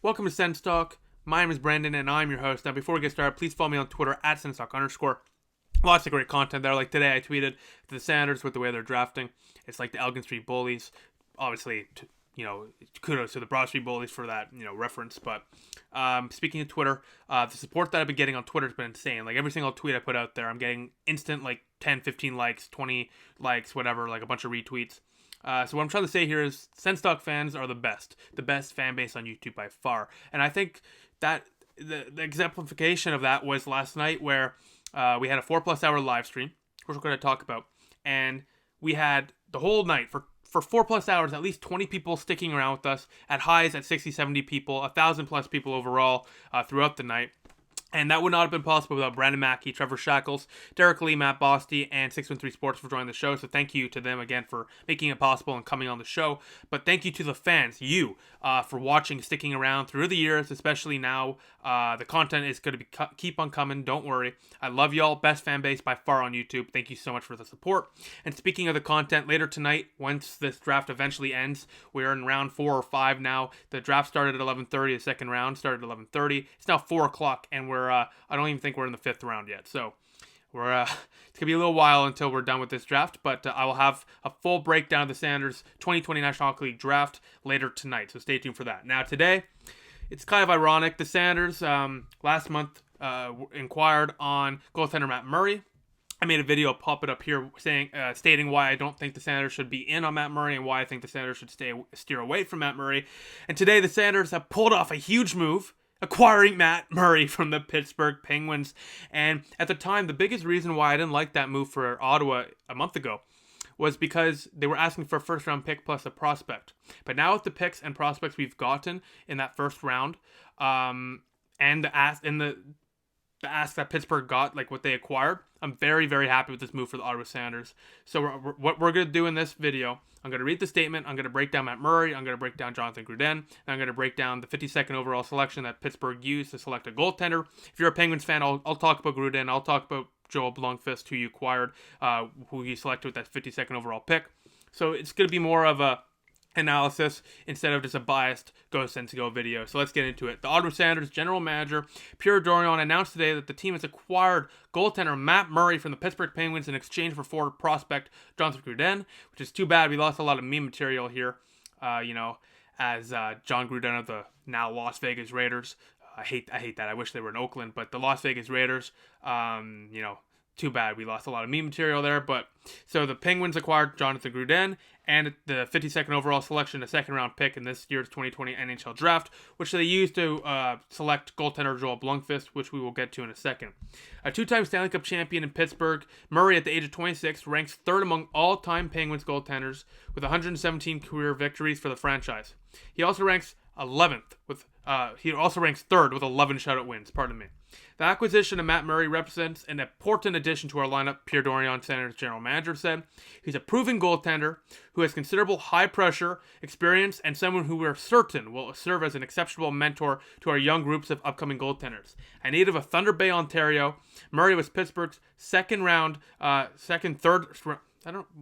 Welcome to SENS Talk. My name is Brandon and I'm your host. Now, before we get started, please follow me on Twitter at @SensTalk_. Lots of great content there. Like today, I tweeted to the Sanders with the way they're drafting. It's like the Elgin Street Bullies. Obviously, kudos to the Broad Street Bullies for that, reference. But speaking of Twitter, the support that I've been getting on Twitter has been insane. Like every single tweet I put out there, I'm getting instant 10, 15 likes, 20 likes, whatever, like a bunch of retweets. So what I'm trying to say here is SENS Talk fans are the best fan base on YouTube by far. And I think that the exemplification of that was last night where we had a 4+ hour live stream, which we're going to talk about. And we had the whole night for 4+ hours, at least 20 people sticking around with us, at highs at 60, 70 people, 1,000+ people overall throughout the night. And that would not have been possible without Brandon Mackey, Trevor Shackles, Derek Lee, Matt Bosty, and 613 Sports for joining the show. So thank you to them again for making it possible and coming on the show. But thank you to the fans, for watching, sticking around through the years, especially now. The content is going to keep on coming. Don't worry. I love y'all. Best fan base by far on YouTube. Thank you so much for the support. And speaking of the content, later tonight, once this draft eventually ends, we're in round 4 or 5 now. The draft started at 11:30. The second round started at 11:30. It's now 4 o'clock, and I don't even think we're in the 5th round yet. So it's gonna be a little while until we're done with this draft, but I will have a full breakdown of the Sanders 2020 National Hockey League draft later tonight. So stay tuned for that. Now today, it's kind of ironic. The Sanders last month inquired on goaltender Matt Murray. I made a video, pop it up here, stating why I don't think the Sanders should be in on Matt Murray and why I think the Sanders should steer away from Matt Murray. And today the Sanders have pulled off a huge move, acquiring Matt Murray from the Pittsburgh Penguins. And at the time, the biggest reason why I didn't like that move for Ottawa a month ago was because they were asking for a first-round pick plus a prospect. But now with the picks and prospects we've gotten in that first round, and the ask that Pittsburgh got, like what they acquired, I'm very, very happy with this move for the Ottawa Sanders. So what we're going to do in this video, I'm going to read the statement, I'm going to break down Matt Murray, I'm going to break down Jonathan Gruden, and I'm going to break down the 52nd overall selection that Pittsburgh used to select a goaltender. If you're a Penguins fan, I'll talk about Gruden, I'll talk about Joel Blankfest, who you acquired, who you selected with that 52nd overall pick. So it's going to be more of a analysis instead of just a biased Go Sens Go video. So let's get into it. The Ottawa Sanders general manager Pierre Dorion announced today that the team has acquired goaltender Matt Murray from the Pittsburgh Penguins in exchange for forward prospect Jonathan Gruden, which is too bad. We lost a lot of meme material here, as John Gruden of the now Las Vegas Raiders. I hate that. I wish they were in Oakland, but the Las Vegas Raiders, too bad we lost a lot of meme material there. But so the Penguins acquired Jonathan Gruden and the 52nd overall selection, a second-round pick in this year's 2020 NHL draft, which they used to select goaltender Joel Blankfest, which we will get to in a second. A two-time Stanley Cup champion in Pittsburgh, Murray at the age of 26 ranks third among all-time Penguins goaltenders with 117 career victories for the franchise. He also ranks 11th with he also ranks third with 11 shutout wins. Pardon me. The acquisition of Matt Murray represents an important addition to our lineup, Pierre Dorion, Sanders general manager, said. He's a proven goaltender who has considerable high-pressure experience and someone who we're certain will serve as an exceptional mentor to our young groups of upcoming goaltenders. A native of Thunder Bay, Ontario, Murray was Pittsburgh's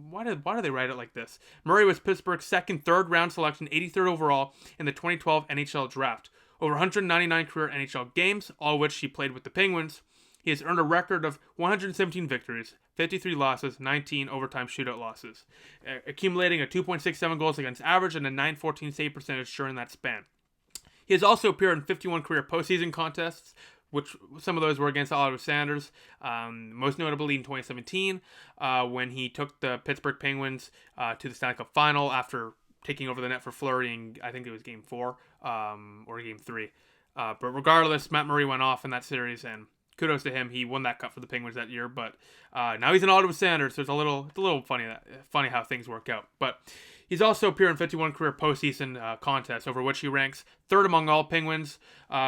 why do they write it like this? Murray was Pittsburgh's third round selection, 83rd overall in the 2012 NHL draft. Over 199 career NHL games, all of which he played with the Penguins. He has earned a record of 117 victories, 53 losses, 19 overtime shootout losses, accumulating a 2.67 goals against average and a .914 save percentage during that span. He has also appeared in 51 career postseason contests, which some of those were against the Ottawa Sanders, most notably in 2017, when he took the Pittsburgh Penguins to the Stanley Cup Final after taking over the net for Fleury in, I think it was Game 4 or Game 3. But regardless, Matt Murray went off in that series, and kudos to him. He won that cup for the Penguins that year, but now he's an Ottawa Sanders, so it's a little funny how things work out. But he's also appeared in 51 career postseason contests, over which he ranks third among all Penguins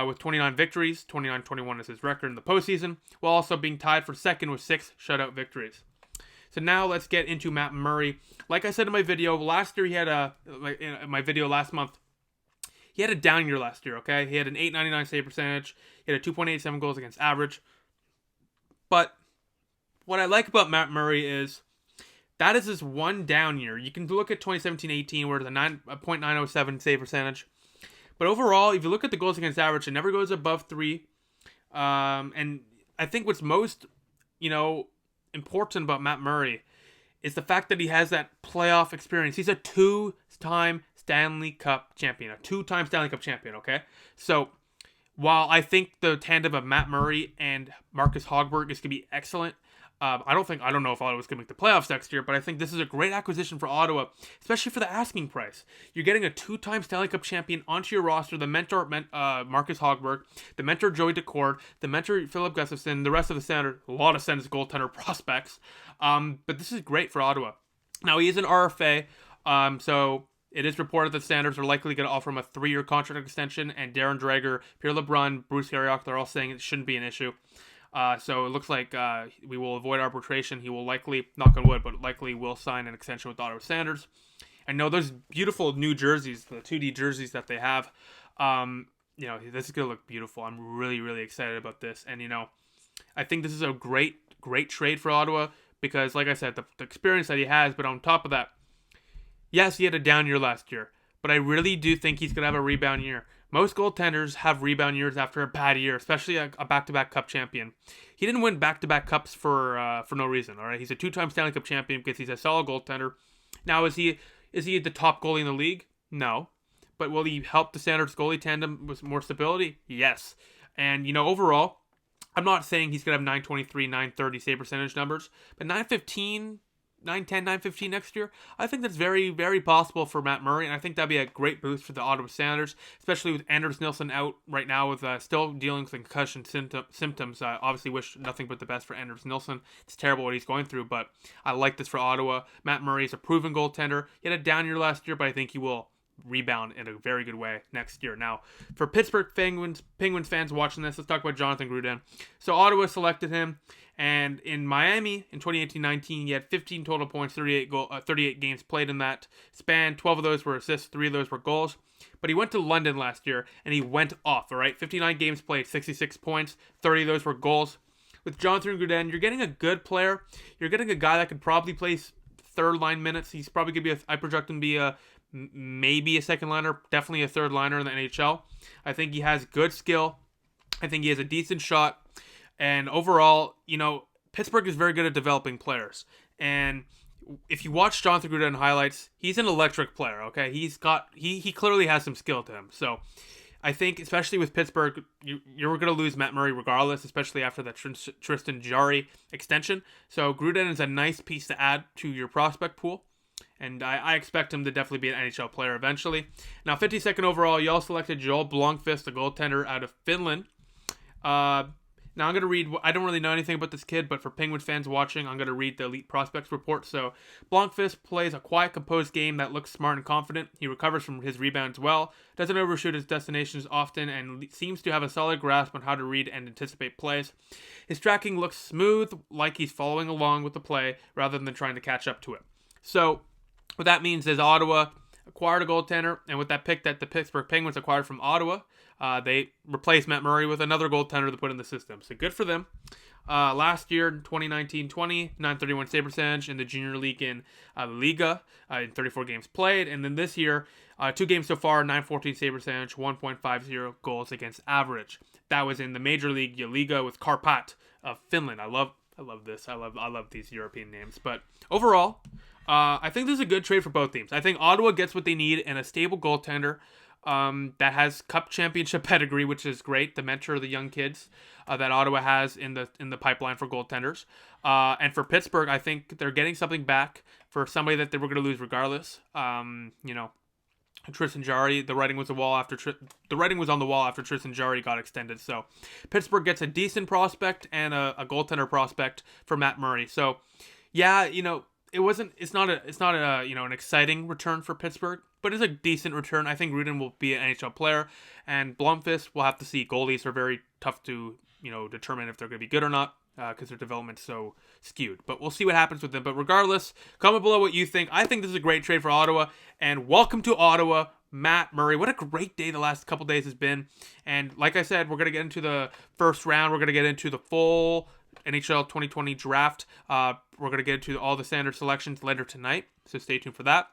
with 29 victories. 29-21 is his record in the postseason, while also being tied for second with 6 shutout victories. So now let's get into Matt Murray. Like I said in my video, last year he had in my video last month, he had a down year last year, okay? He had an .899 save percentage. He had a 2.87 goals against average. But what I like about Matt Murray is that is his one down year. You can look at 2017-18 where it's a .907 save percentage. But overall, if you look at the goals against average, it never goes above 3. And I think what's most, important about Matt Murray is the fact that he has that playoff experience. He's a 2-time Stanley Cup champion. Okay? So, while I think the tandem of Matt Murray and Marcus Hogberg is going to be excellent, I don't know if Ottawa's going to make the playoffs next year, but I think this is a great acquisition for Ottawa, especially for the asking price. You're getting a 2-time Stanley Cup champion onto your roster, the mentor Marcus Hogberg, the mentor Joey Decord, the mentor Philip Gustafson, the rest of the center, a lot of SENS goaltender prospects. But this is great for Ottawa. Now, he is an RFA, so it is reported that Sanders are likely going to offer him a 3-year contract extension, and Darren Dreger, Pierre LeBrun, Bruce Garriock, they're all saying it shouldn't be an issue. So it looks like we will avoid arbitration. He will likely, knock on wood, but likely will sign an extension with Ottawa Sanders. I know those beautiful new jerseys, the 2D jerseys that they have. This is going to look beautiful. I'm really, really excited about this. And, I think this is a great trade for Ottawa because, like I said, the experience that he has, but on top of that, yes, he had a down year last year, but I really do think he's going to have a rebound year. Most goaltenders have rebound years after a bad year, especially a back-to-back Cup champion. He didn't win back-to-back Cups for no reason, all right? He's a 2-time Stanley Cup champion because he's a solid goaltender. Now, is he the top goalie in the league? No. But will he help the Sanders goalie tandem with more stability? Yes. And, overall, I'm not saying he's going to have 923, 930 save percentage numbers, but 915... 910, 915 next year, I think that's very, very possible for Matt Murray, and I think that'd be a great boost for the Ottawa Senators, especially with Anders Nilsson out right now with still dealing with concussion symptoms. I obviously wish nothing but the best for Anders Nilsson. It's terrible what he's going through, but I like this for Ottawa. Matt Murray is a proven goaltender. He had a down year last year, but I think he will rebound in a very good way next year. Now, for Pittsburgh Penguins fans watching this, let's talk about Jonathan Gruden. So Ottawa selected him, and in Miami in 2018-19, he had 15 total points, 38 games played in that span. 12 of those were assists, 3 of those were goals. But he went to London last year, and he went off, all right? 59 games played, 66 points, 30 of those were goals. With Jonathan Gruden, you're getting a good player. You're getting a guy that could probably play third-line minutes. He's probably going to be, I project him to be maybe a second liner, definitely a third liner in the NHL. I think he has good skill. I think he has a decent shot. And overall, Pittsburgh is very good at developing players. And if you watch Jonathan Gruden highlights, he's an electric player, okay? He clearly has some skill to him. So I think, especially with Pittsburgh, you're going to lose Matt Murray regardless, especially after that Tristan Jarry extension. So Gruden is a nice piece to add to your prospect pool. And I expect him to definitely be an NHL player eventually. Now, 52nd overall, y'all selected Joel Blankfest, the goaltender out of Finland. Now, I'm going to read, I don't really know anything about this kid, but for Penguins fans watching, I'm going to read the Elite Prospects report. So, Blankfest plays a quiet, composed game that looks smart and confident. He recovers from his rebounds well, doesn't overshoot his destinations often, and seems to have a solid grasp on how to read and anticipate plays. His tracking looks smooth, like he's following along with the play, rather than trying to catch up to it. So, what that means is Ottawa acquired a goaltender, and with that pick that the Pittsburgh Penguins acquired from Ottawa, they replaced Matt Murray with another goaltender to put in the system. So good for them. Last year, 2019-20, 931 save percentage in the junior league in Liga in 34 games played. And then this year, 2 games so far, 914 save percentage, 1.50 goals against average. That was in the major league Liga with Karpat of Finland. I love this. I love these European names. But overall, I think this is a good trade for both teams. I think Ottawa gets what they need in a stable goaltender that has Cup championship pedigree, which is great. The mentor of the young kids that Ottawa has in the pipeline for goaltenders. And for Pittsburgh, I think they're getting something back for somebody that they were going to lose regardless. Tristan Jarry, the writing was on the wall after Tristan Jarry got extended. So Pittsburgh gets a decent prospect and a goaltender prospect for Matt Murray. So yeah, it's not an exciting return for Pittsburgh, but it's a decent return. I think Gruden will be an NHL player, and Blomqvist, we'll have to see. Goalies are very tough to determine if they're going to be good or not because their development's so skewed. But we'll see what happens with them. But regardless, comment below what you think. I think this is a great trade for Ottawa, and welcome to Ottawa, Matt Murray. What a great day the last couple days has been. And like I said, we're going to get into the first round. We're going to get into the full NHL 2020 draft. We're going to get into all the standard selections later tonight, so stay tuned for that.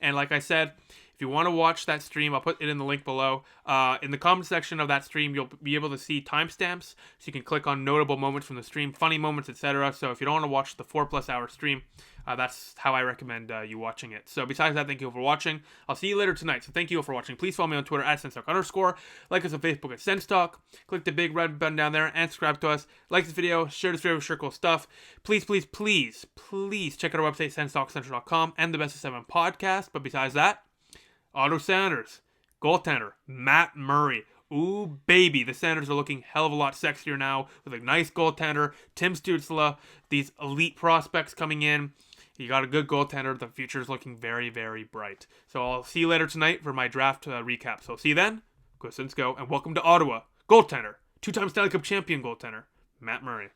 And like I said, if you want to watch that stream, I'll put it in the link below. In the comment section of that stream, you'll be able to see timestamps, so you can click on notable moments from the stream, funny moments, etc. So if you don't want to watch the 4+ hour stream, that's how I recommend you watching it. So besides that, thank you for watching. I'll see you later tonight. So thank you all for watching. Please follow me on Twitter at @SensTalk_. Like us on Facebook at SensTalk. Click the big red button down there and subscribe to us. Like this video, share this video, share cool stuff. Please, please, please, please check out our website, SensTalkCentral.com, and the Best of 7 podcast. But besides that, Ottawa Senators, goaltender, Matt Murray. Ooh, baby. The Senators are looking hell of a lot sexier now with a nice goaltender, Tim Stützle, these elite prospects coming in. You got a good goaltender. The future is looking very, very bright. So I'll see you later tonight for my draft recap. So see you then. Go Sens go. And welcome to Ottawa, goaltender, 2-time Stanley Cup champion goaltender, Matt Murray.